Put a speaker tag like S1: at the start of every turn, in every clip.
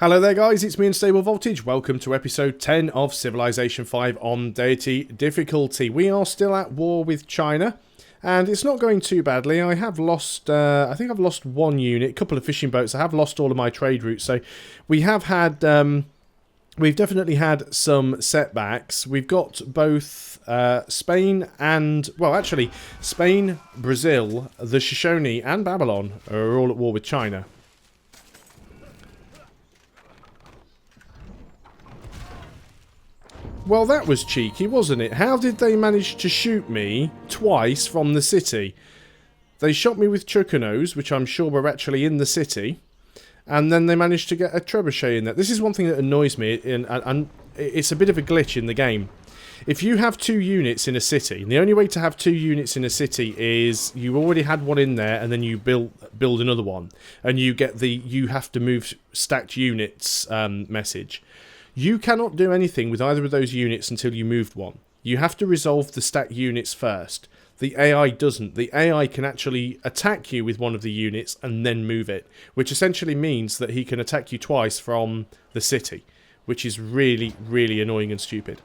S1: Hello there guys, it's me Unstable Voltage. Welcome to episode 10 of Civilization 5 on Deity difficulty. We are still at war with China, and it's not going too badly. I have lost, I think I've lost one unit, a couple of fishing boats. I have lost all of my trade routes, so we have had, we've definitely had some setbacks. We've got both Spain and, well actually, Spain, Brazil, the Shoshone and Babylon are all at war with China. Well, that was cheeky, wasn't it? How did they manage to shoot me twice from the city? They shot me with Chukanos, which I'm sure were actually in the city, and then they managed to get a trebuchet in there. This is one thing that annoys me, and it's a bit of a glitch in the game. If you have two units in a city, and the only way to have two units in a city is you already had one in there, and then you build another one, and you get the "you have to move stacked units" message. You cannot do anything with either of those units until you moved one. You have to resolve the stacked units first. The AI doesn't. The AI can actually attack you with one of the units and then move it, which essentially means that he can attack you twice from the city, which is really, really annoying and stupid.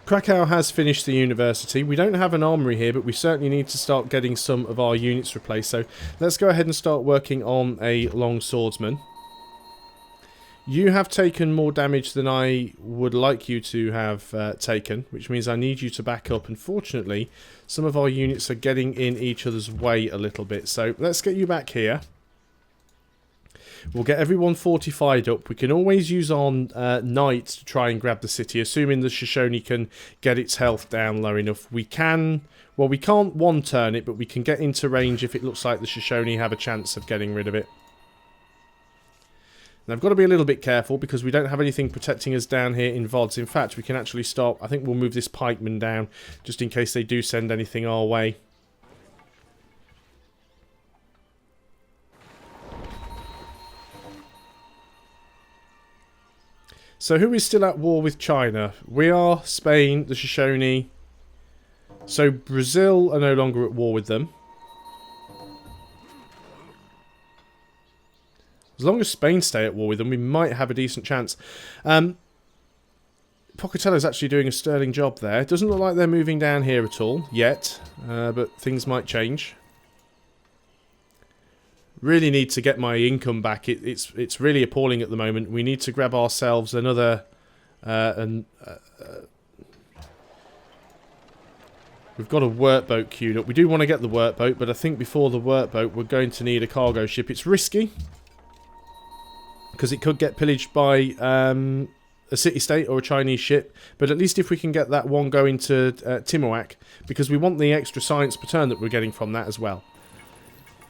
S1: Krakow has finished the university. We don't have an armory here, but we certainly need to start getting some of our units replaced. So let's go ahead and start working on a long swordsman. You have taken more damage than I would like you to have taken, which means I need you to back up. Unfortunately, some of our units are getting in each other's way a little bit. So let's get you back here. We'll get everyone fortified up. We can always use our knights to try and grab the city, assuming the Shoshone can get its health down low enough. We can, well, we can't one-turn it, but we can get into range if it looks like the Shoshone have a chance of getting rid of it. Now, I've got to be a little bit careful because we don't have anything protecting us down here in VODs. In fact, we can actually stop. I think we'll move this pikeman down just in case they do send anything our way. So who is still at war with China? We are, Spain, the Shoshone. So Brazil are no longer at war with them. As long as Spain stay at war with them, we might have a decent chance. Pocatello's actually doing a sterling job there. It doesn't look like they're moving down here at all, yet. But things might change. Really need to get my income back. It's really appalling at the moment. We need to grab ourselves another... we've got a workboat queued up. We do want to get the workboat, but I think before the workboat we're going to need a cargo ship. It's risky, because it could get pillaged by a city-state or a Chinese ship. But at least if we can get that one going to Timoak, because we want the extra science per turn that we're getting from that as well.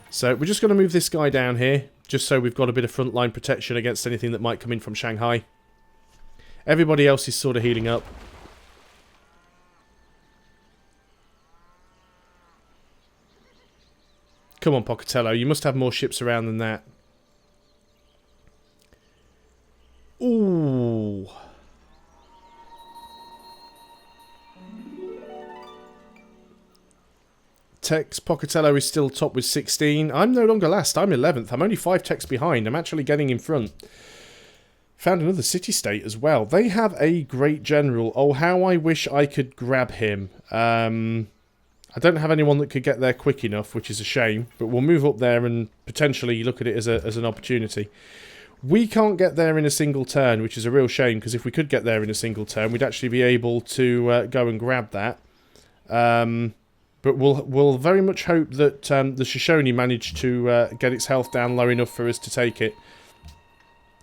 S1: So we're just going to move this guy down here, just so we've got a bit of frontline protection against anything that might come in from Shanghai. Everybody else is sort of healing up. Come on, Pocatello, you must have more ships around than that. Ooh. Techs, Pocatello is still top with 16. I'm no longer last, I'm 11th. I'm only 5 techs behind. I'm actually getting in front. Found another city-state as well. They have a great general. Oh, how I wish I could grab him. I don't have anyone that could get there quick enough, which is a shame. But we'll move up there and potentially look at it as an opportunity. We can't get there in a single turn, which is a real shame, because if we could get there in a single turn, we'd actually be able to go and grab that. But we'll very much hope that the Shoshone managed to get its health down low enough for us to take it.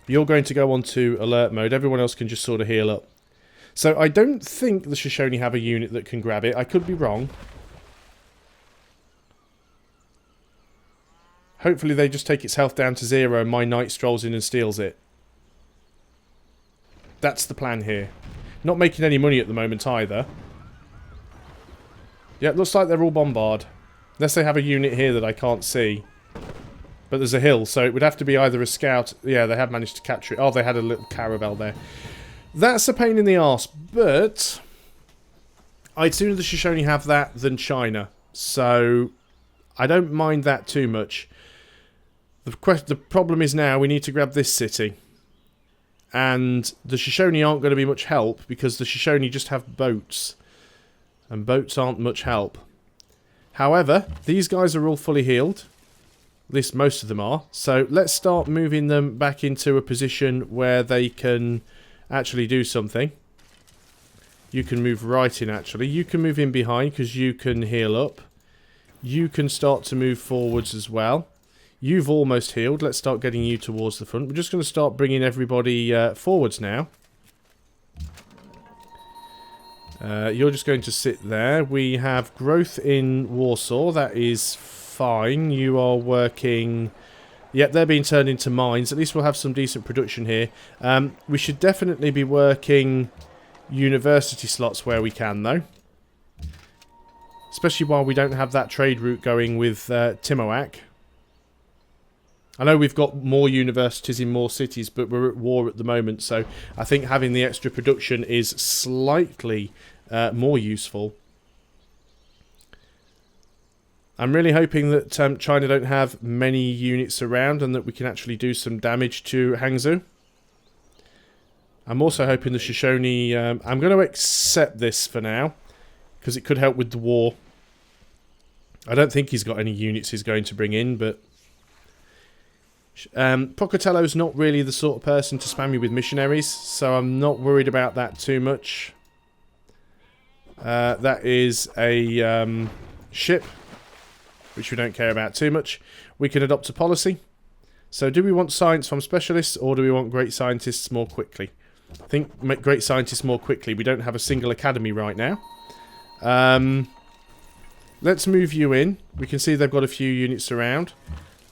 S1: You're going to go on to alert mode. Everyone else can just sort of heal up. So I don't think the Shoshone have a unit that can grab it. I could be wrong. Hopefully they just take its health down to 0 and my knight strolls in and steals it. That's the plan here. Not making any money at the moment either. Yeah, it looks like they're all bombarded. Unless they have a unit here that I can't see. But there's a hill, so it would have to be either a scout... Yeah, they have managed to capture it. Oh, they had a little caravel there. That's a pain in the arse, but... I'd sooner the Shoshone have that than China. So... I don't mind that too much. The problem is now we need to grab this city. And the Shoshone aren't going to be much help because the Shoshone just have boats. And boats aren't much help. However, these guys are all fully healed. At least most of them are. So let's start moving them back into a position where they can actually do something. You can move right in, actually. You can move in behind because you can heal up. You can start to move forwards as well. You've almost healed. Let's start getting you towards the front. We're just going to start bringing everybody forwards now. You're just going to sit there. We have growth in Warsaw. That is fine. You are working... Yep, they're being turned into mines. At least we'll have some decent production here. We should definitely be working university slots where we can, though. Especially while we don't have that trade route going with Timoak. I know we've got more universities in more cities, but we're at war at the moment, so I think having the extra production is slightly more useful. I'm really hoping that China don't have many units around and that we can actually do some damage to Hangzhou. I'm also hoping the Shoshone... I'm going to accept this for now, because it could help with the war. I don't think he's got any units he's going to bring in, but... Pocatello's not really the sort of person to spam you with missionaries, so I'm not worried about that too much. That is a ship, which we don't care about too much. We can adopt a policy. So do we want science from specialists, or do we want great scientists more quickly? I think make great scientists more quickly. We don't have a single academy right now. Let's move you in. We can see they've got a few units around.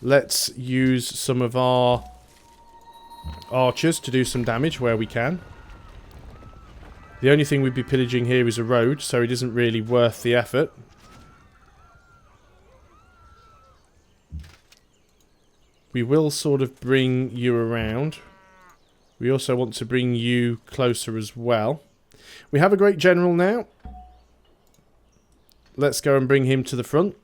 S1: Let's use some of our archers to do some damage where we can. The only thing we'd be pillaging here is a road, so it isn't really worth the effort. We will sort of bring you around. We also want to bring you closer as well. We have a great general now. Let's go and bring him to the front.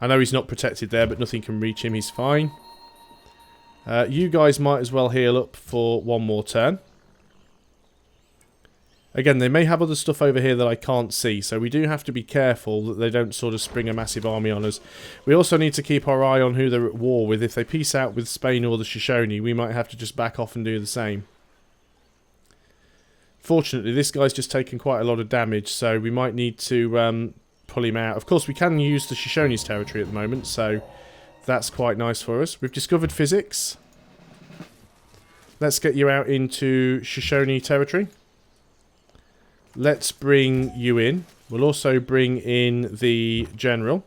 S1: I know he's not protected there, but nothing can reach him. He's fine. You guys might as well heal up for one more turn. Again, they may have other stuff over here that I can't see, so we do have to be careful that they don't sort of spring a massive army on us. We also need to keep our eye on who they're at war with. If they peace out with Spain or the Shoshone, we might have to just back off and do the same. Fortunately, this guy's just taken quite a lot of damage, so we might need to... pull him out. Of course, we can use the Shoshone's territory at the moment, so that's quite nice for us. We've discovered physics. Let's get you out into Shoshone territory. Let's bring you in. We'll also bring in the general.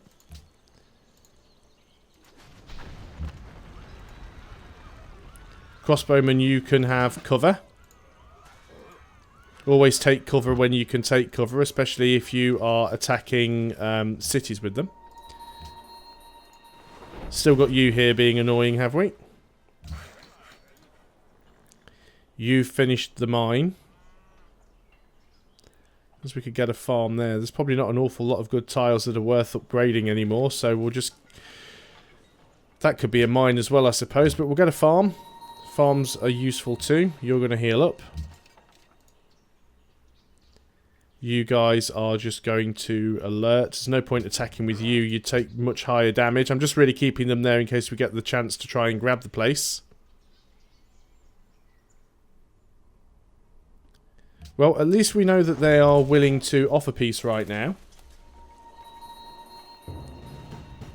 S1: Crossbowman, you can have cover. Always take cover when you can take cover, especially if you are attacking cities with them. Still got you here being annoying, have we? You've finished the mine. As we could get a farm there. There's probably not an awful lot of good tiles that are worth upgrading anymore, so we'll just... That could be a mine as well, I suppose, but we'll get a farm. Farms are useful too. You're going to heal up. You guys are just going to alert. There's no point attacking with you. You take much higher damage. I'm just really keeping them there in case we get the chance to try and grab the place. Well, at least we know that they are willing to offer peace right now.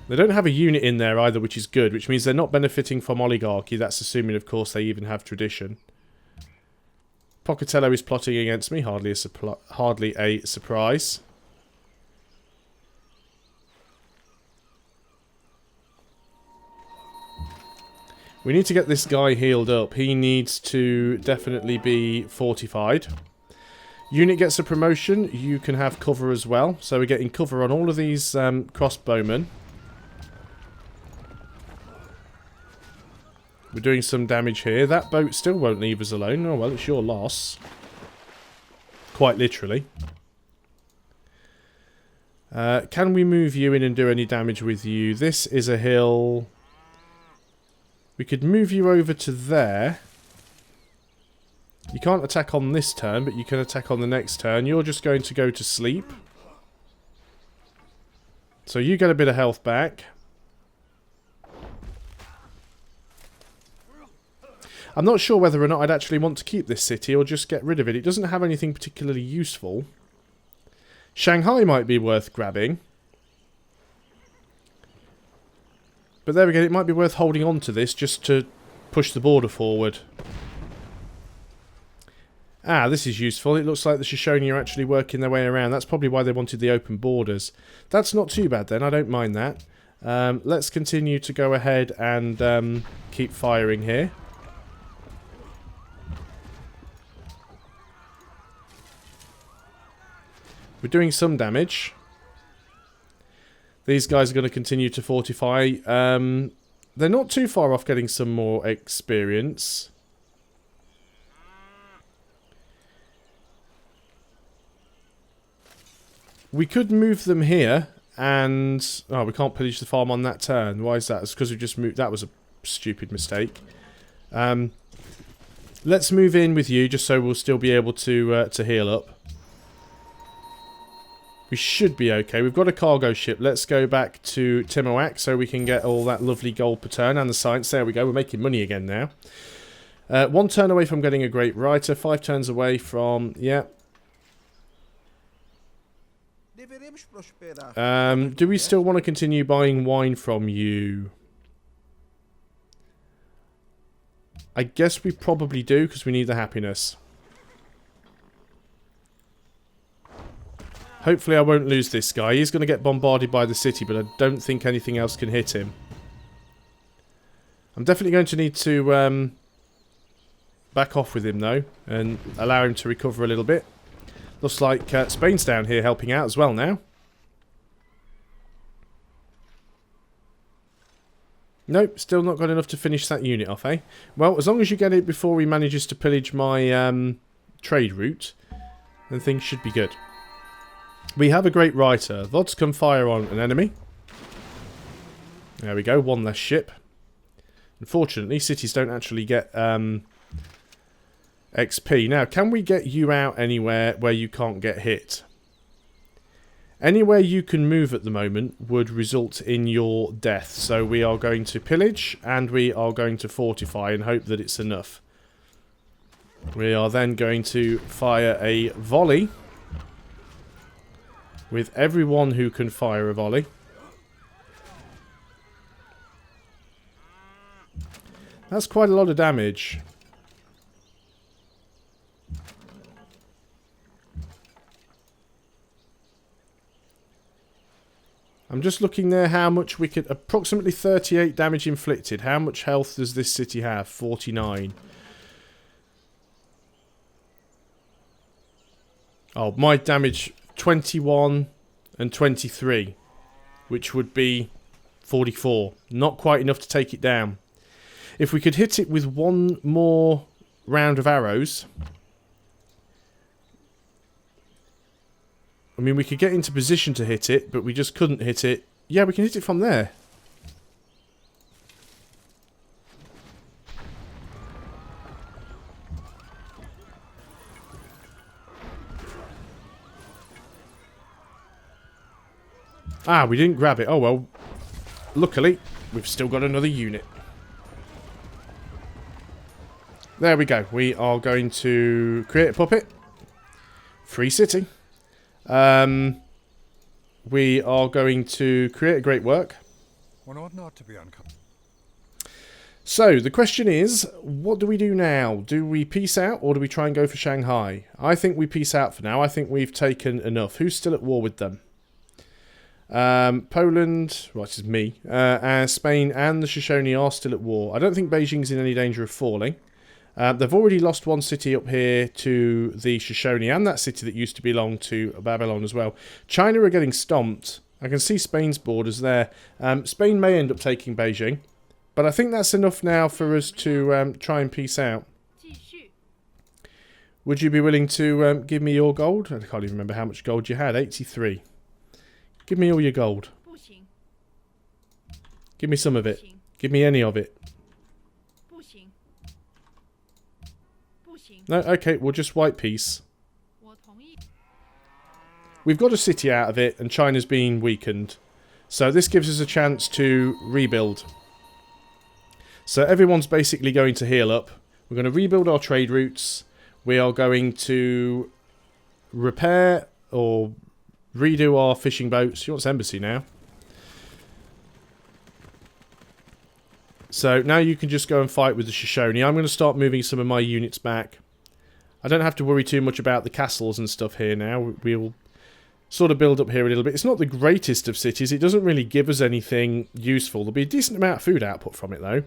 S1: They don't have a unit in there either, which is good, which means they're not benefiting from oligarchy. That's assuming, of course, they even have tradition. Pocatello is plotting against me. Hardly a surprise. We need to get this guy healed up. He needs to definitely be fortified. Unit gets a promotion. You can have cover as well. So we're getting cover on all of these crossbowmen. We're doing some damage here. That boat still won't leave us alone. Oh, well, it's your loss. Quite literally. Can we move you in and do any damage with you? This is a hill. We could move you over to there. You can't attack on this turn, but you can attack on the next turn. You're just going to go to sleep. So you get a bit of health back. I'm not sure whether or not I'd actually want to keep this city or just get rid of it. It doesn't have anything particularly useful. Shanghai might be worth grabbing. But there we go, it might be worth holding on to this just to push the border forward. Ah, this is useful. It looks like the Shoshone are actually working their way around. That's probably why they wanted the open borders. That's not too bad then, I don't mind that. Let's continue to go ahead and keep firing here. We're doing some damage. These guys are going to continue to fortify. They're not too far off getting some more experience. We could move them here, and... Oh, we can't pillage the farm on that turn. Why is that? It's because we just moved... That was a stupid mistake. Let's move in with you, just so we'll still be able to heal up. We should be okay. We've got a cargo ship. Let's go back to Timoak so we can get all that lovely gold per turn and the science. There we go. We're making money again now. 1 turn away from getting a great writer. 5 turns away from... Yeah. Do we still want to continue buying wine from you? I guess we probably do because we need the happiness. Hopefully I won't lose this guy. He's going to get bombarded by the city, but I don't think anything else can hit him. I'm definitely going to need to back off with him, though, and allow him to recover a little bit. Looks like Spain's down here helping out as well now. Nope, still not got enough to finish that unit off, eh? Well, as long as you get it before he manages to pillage my trade route, then things should be good. We have a great writer. VODs can fire on an enemy. There we go, 1 less ship. Unfortunately, cities don't actually get XP. Now, can we get you out anywhere where you can't get hit? Anywhere you can move at the moment would result in your death. So we are going to pillage and we are going to fortify and hope that it's enough. We are then going to fire a volley with everyone who can fire a volley. That's quite a lot of damage. I'm just looking there how much we could... Approximately 38 damage inflicted. How much health does this city have? 49. Oh, my damage... 21 and 23, which would be 44. Not quite enough to take it down. If we could hit it with 1 more round of arrows, I mean, we could get into position to hit it, but we just couldn't hit it. Yeah, we can hit it from there. Ah, we didn't grab it. Oh, well. Luckily, we've still got another unit. There we go. We are going to create a puppet. Free city. We are going to create a great work.
S2: One ought not to be uncomfortable.
S1: So, the question is, what do we do now? Do we peace out or do we try and go for Shanghai? I think we peace out for now. I think we've taken enough. Who's still at war with them? Poland, well, this is me, Spain and the Shoshone are still at war. I don't think Beijing's in any danger of falling. They've already lost 1 city up here to the Shoshone and that city that used to belong to Babylon as well. China are getting stomped. I can see Spain's borders there. Spain may end up taking Beijing, but I think that's enough now for us to try and peace out. Would you be willing to give me your gold? I can't even remember how much gold you had. 83. Give me all your gold. Give me some of it. Give me any of it. No, okay, we'll just white peace. We've got a city out of it, and China's been weakened. So this gives us a chance to rebuild. So everyone's basically going to heal up. We're going to rebuild our trade routes. We are going to repair or redo our fishing boats. He wants embassy now. So now you can just go and fight with the Shoshone. I'm going to start moving some of my units back. I don't have to worry too much about the castles and stuff here now. We'll sort of build up here a little bit. It's not the greatest of cities. It doesn't really give us anything useful. There'll be a decent amount of food output from it though.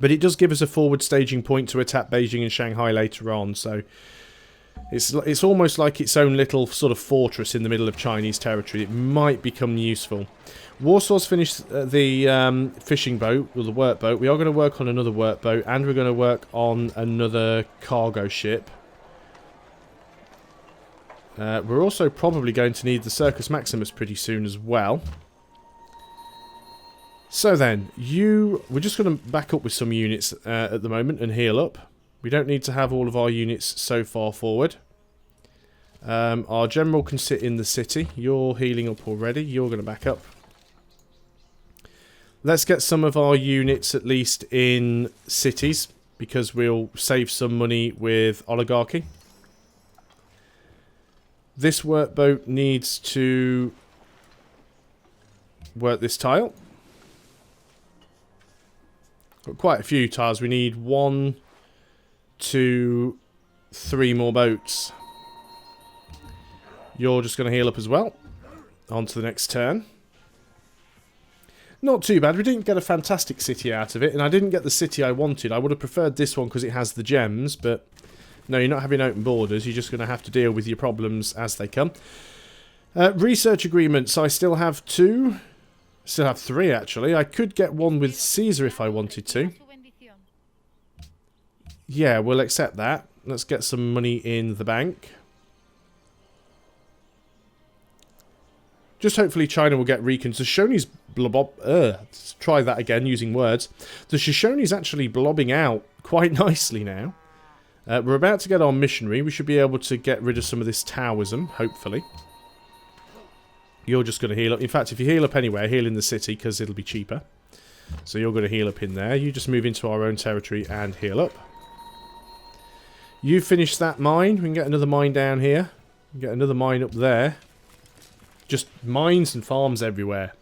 S1: But it does give us a forward staging point to attack Beijing and Shanghai later on. So it's almost like its own little sort of fortress in the middle of Chinese territory. It might become useful. Warsaw's finished the fishing boat, or the work boat. We are going to work on another work boat, and we're going to work on another cargo ship. We're also probably going to need the Circus Maximus pretty soon as well. So then, we're just going to back up with some units at the moment and heal up. We don't need to have all of our units so far forward. Our general can sit in the city. You're healing up already. You're going to back up. Let's get some of our units at least in cities, because we'll save some money with oligarchy. This workboat needs to work this tile. Got quite a few tiles. We need 1, 2, 3 more boats. You're just going to heal up as well. On to the next turn. Not too bad. We didn't get a fantastic city out of it, and I didn't get the city I wanted. I would have preferred this one because it has the gems, but no, you're not having open borders. You're just going to have to deal with your problems as they come. Research agreements. I still have 2. Still have 3, actually. I could get one with Caesar if I wanted to. Yeah, we'll accept that. Let's get some money in the bank. Just hopefully China will get recons. The Shoshone's let's try that again using words. The Shoshone's actually blobbing out quite nicely now. We're about to get our missionary. We should be able to get rid of some of this Taoism, hopefully. You're just going to heal up. In fact, if you heal up anywhere, heal in the city because it'll be cheaper. So you're going to heal up in there. You just move into our own territory and heal up. You finish that mine. We can get another mine down here. Get another mine up there. Just mines and farms everywhere.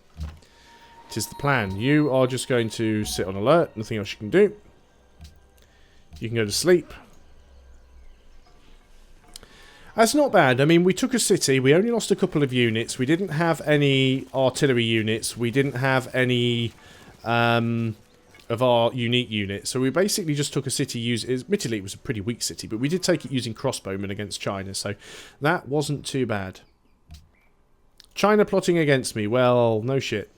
S1: It is the plan. You are just going to sit on alert. Nothing else you can do. You can go to sleep. That's not bad. I mean, we took a city. We only lost a couple of units. We didn't have any artillery units. We didn't have any of our unique units. So we basically just took a city. Admittedly, it was a pretty weak city, but we did take it using crossbowmen against China. So that wasn't too bad. China plotting against me. Well, no shit.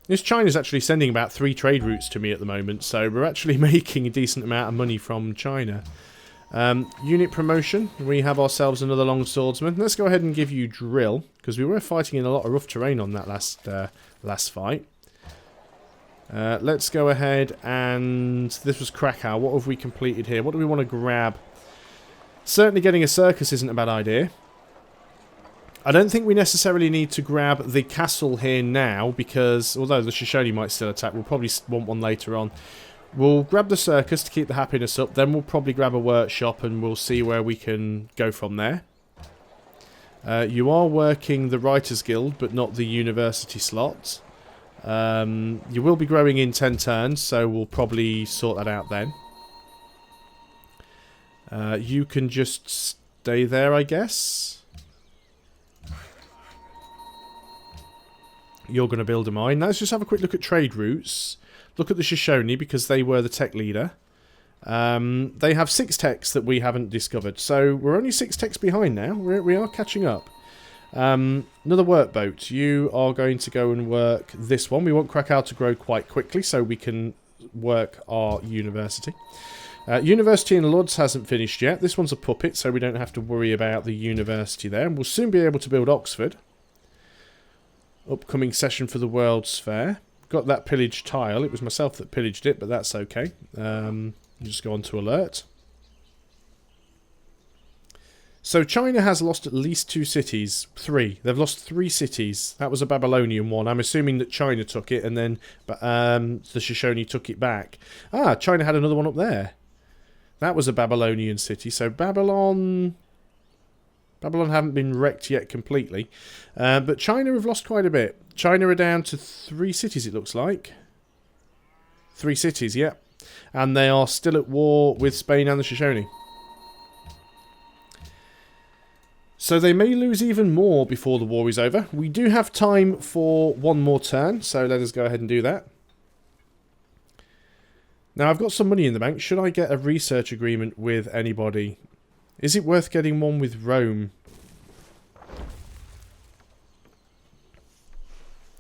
S1: This China's actually sending about 3 trade routes to me at the moment, so we're actually making a decent amount of money from China. Unit promotion. We have ourselves another long swordsman. Let's go ahead and give you drill, because we were fighting in a lot of rough terrain on that last fight. Let's go ahead and... This was Krakow. What have we completed here? What do we want to grab? Certainly getting a circus isn't a bad idea. I don't think we necessarily need to grab the castle here now, because although the Shoshone might still attack, we'll probably want one later on. We'll grab the circus to keep the happiness up, then we'll probably grab a workshop and we'll see where we can go from there. You are working the Writers Guild, but not the university slot. You will be growing in 10 turns, so we'll probably sort that out then. You can just stay there, I guess. You're going to build a mine. Now let's just have a quick look at trade routes. Look at the Shoshone, because they were the tech leader. They have 6 techs that we haven't discovered. So we're only 6 techs behind now. We are catching up. Another workboat. You are going to go and work this one. We want Krakow to grow quite quickly so we can work our university. University in Lodz hasn't finished yet. This one's a puppet, so we don't have to worry about the university there. And we'll soon be able to build Oxford. Upcoming session for the World's Fair. Got that pillaged tile. It was myself that pillaged it, but that's okay. You just go on to alert. So China has lost at least 2 cities. 3. They've lost 3 cities. That was a Babylonian one. I'm assuming that China took it and then the Shoshone took it back. Ah, China had another one up there. That was a Babylonian city. So Babylon haven't been wrecked yet completely. But China have lost quite a bit. China are down to 3 cities, it looks like. 3 cities, yeah. And they are still at war with Spain and the Shoshone. So they may lose even more before the war is over. We do have time for one more turn, so let us go ahead and do that. Now, I've got some money in the bank. Should I get a research agreement with anybody? Is it worth getting one with Rome?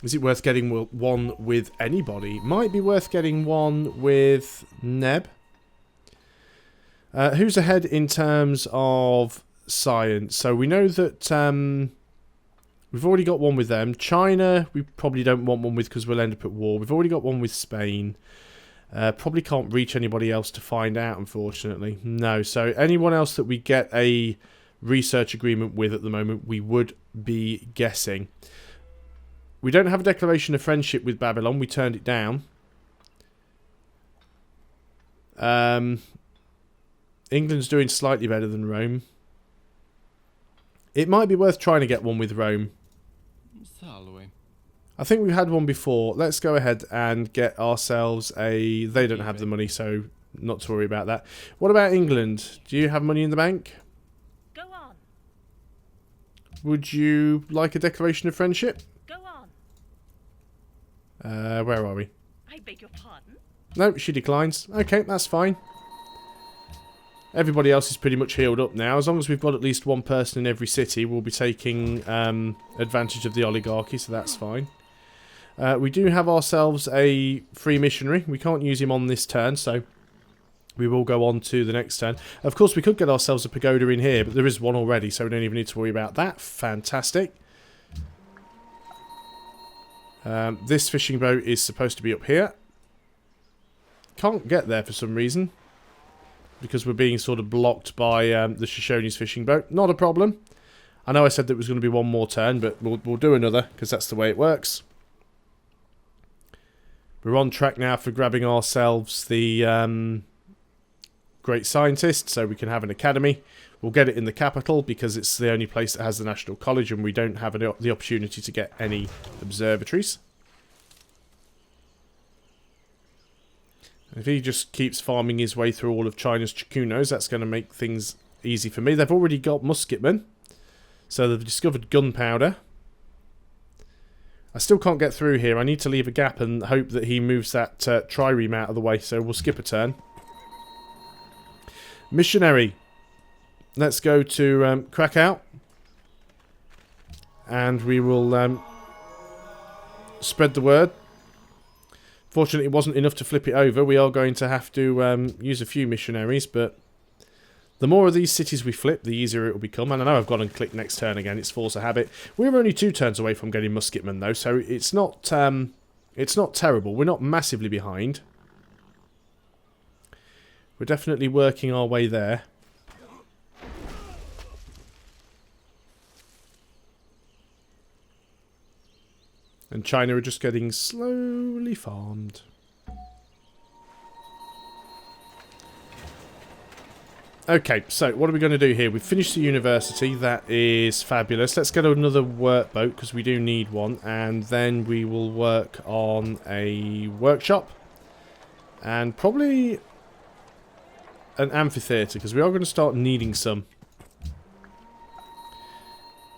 S1: Is it worth getting one with anybody? Might be worth getting one with Neb. Who's ahead in terms of science? So we know that we've already got one with them. China, we probably don't want one with because we'll end up at war. We've already got one with Spain. Probably can't reach anybody else to find out, unfortunately. No, so anyone else that we get a research agreement with at the moment, we would be guessing. We don't have a declaration of friendship with Babylon. We turned it down. England's doing slightly better than Rome. It might be worth trying to get one with Rome. I think we've had one before. Let's go ahead and get ourselves a... They don't have the money, so not to worry about that. What about England? Do you have money in the bank?
S3: Go on.
S1: Would you like a declaration of friendship?
S3: Go on.
S1: Where are we?
S3: I beg your pardon?
S1: No, she declines. Okay, that's fine. Everybody else is pretty much healed up now. As long as we've got at least one person in every city, we'll be taking advantage of the oligarchy, so that's fine. We do have ourselves a free missionary. We can't use him on this turn, so we will go on to the next turn. Of course, we could get ourselves a pagoda in here, but there is one already, so we don't even need to worry about that. Fantastic. This fishing boat is supposed to be up here. Can't get there for some reason, because we're being sort of blocked by the Shoshone's fishing boat. Not a problem. I know I said there was going to be one more turn, but we'll do another, because that's the way it works. We're on track now for grabbing ourselves the great scientist, so we can have an academy. We'll get it in the capital, because it's the only place that has the National College, and we don't have the opportunity to get any observatories. If he just keeps farming his way through all of China's Chukunos, that's going to make things easy for me. They've already got musketmen, so they've discovered gunpowder. I still can't get through here. I need to leave a gap and hope that he moves that trireme out of the way, so we'll skip a turn. Missionary. Let's go to Krakow. And we will spread the word. Fortunately, it wasn't enough to flip it over. We are going to have to use a few missionaries, but the more of these cities we flip, the easier it will become. And I know I've gone and clicked next turn again. It's force of habit. We're only 2 turns away from getting musketmen, though, so it's not terrible. We're not massively behind. We're definitely working our way there. And China are just getting slowly farmed. Okay, so what are we going to do here? We've finished the university. That is fabulous. Let's get another workboat, because we do need one. And then we will work on a workshop. And probably an amphitheatre, because we are going to start needing some.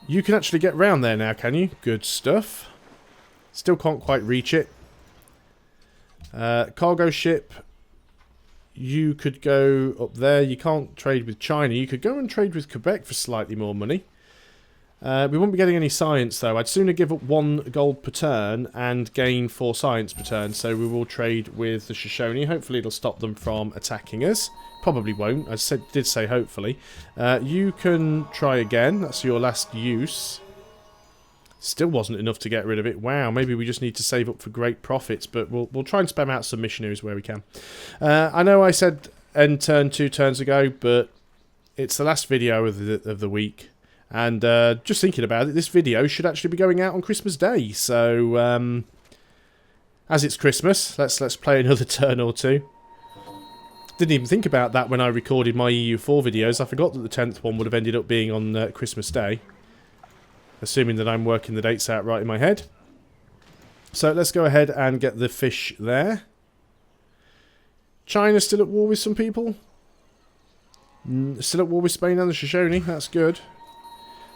S1: You can actually get round there now, can you? Good stuff. Still can't quite reach it. Cargo ship. You could go up there. You can't trade with China. You could go and trade with Quebec for slightly more money. We won't be getting any science, though. I'd sooner give up 1 gold per turn and gain 4 science per turn. So we will trade with the Shoshone. Hopefully it'll stop them from attacking us. Probably won't. I did say hopefully. You can try again. That's your last use. Still wasn't enough to get rid of it. Wow, maybe we just need to save up for great profits, but we'll try and spam out some missionaries where we can. I know I said end turn 2 turns ago, but it's the last video of the week. And just thinking about it, this video should actually be going out on Christmas Day. So, as it's Christmas, let's play another turn or two. Didn't even think about that when I recorded my EU4 videos. I forgot that the 10th one would have ended up being on Christmas Day. Assuming that I'm working the dates out right in my head. So let's go ahead and get the fish there. China's still at war with some people. Still at war with Spain and the Shoshone. That's good.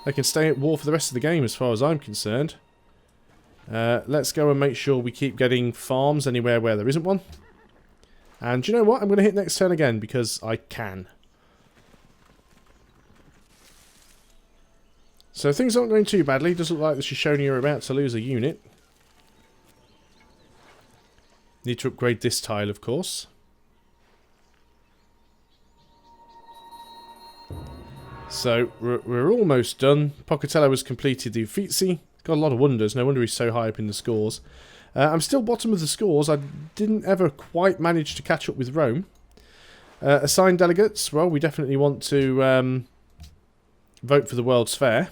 S1: They can stay at war for the rest of the game as far as I'm concerned. Let's go and make sure we keep getting farms anywhere where there isn't one. And do you know what? I'm going to hit next turn again because I can. So things aren't going too badly. Doesn't look like the Shoshone are about to lose a unit. Need to upgrade this tile, of course. So, we're almost done. Pocatello has completed the Uffizi. Got a lot of wonders. No wonder he's so high up in the scores. I'm still bottom of the scores. I didn't ever quite manage to catch up with Rome. Assigned delegates. Well, we definitely want to vote for the World's Fair.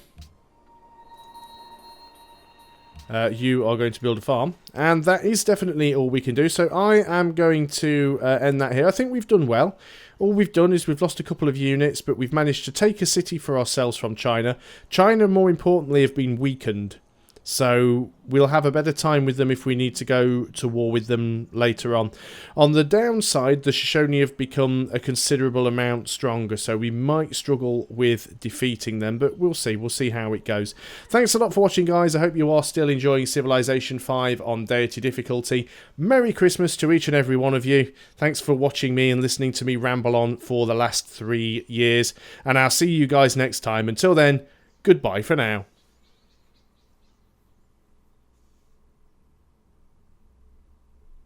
S1: You are going to build a farm. And that is definitely all we can do. So I am going to end that here. I think we've done well. All we've done is we've lost a couple of units, but we've managed to take a city for ourselves from China. China, more importantly, have been weakened. So we'll have a better time with them if we need to go to war with them later on. On the downside, the Shoshone have become a considerable amount stronger, so we might struggle with defeating them, but we'll see. We'll see how it goes. Thanks a lot for watching, guys. I hope you are still enjoying Civilization 5 on Deity difficulty. Merry Christmas to each and every one of you. Thanks for watching me and listening to me ramble on for the last 3 years, and I'll see you guys next time. Until then, goodbye for now.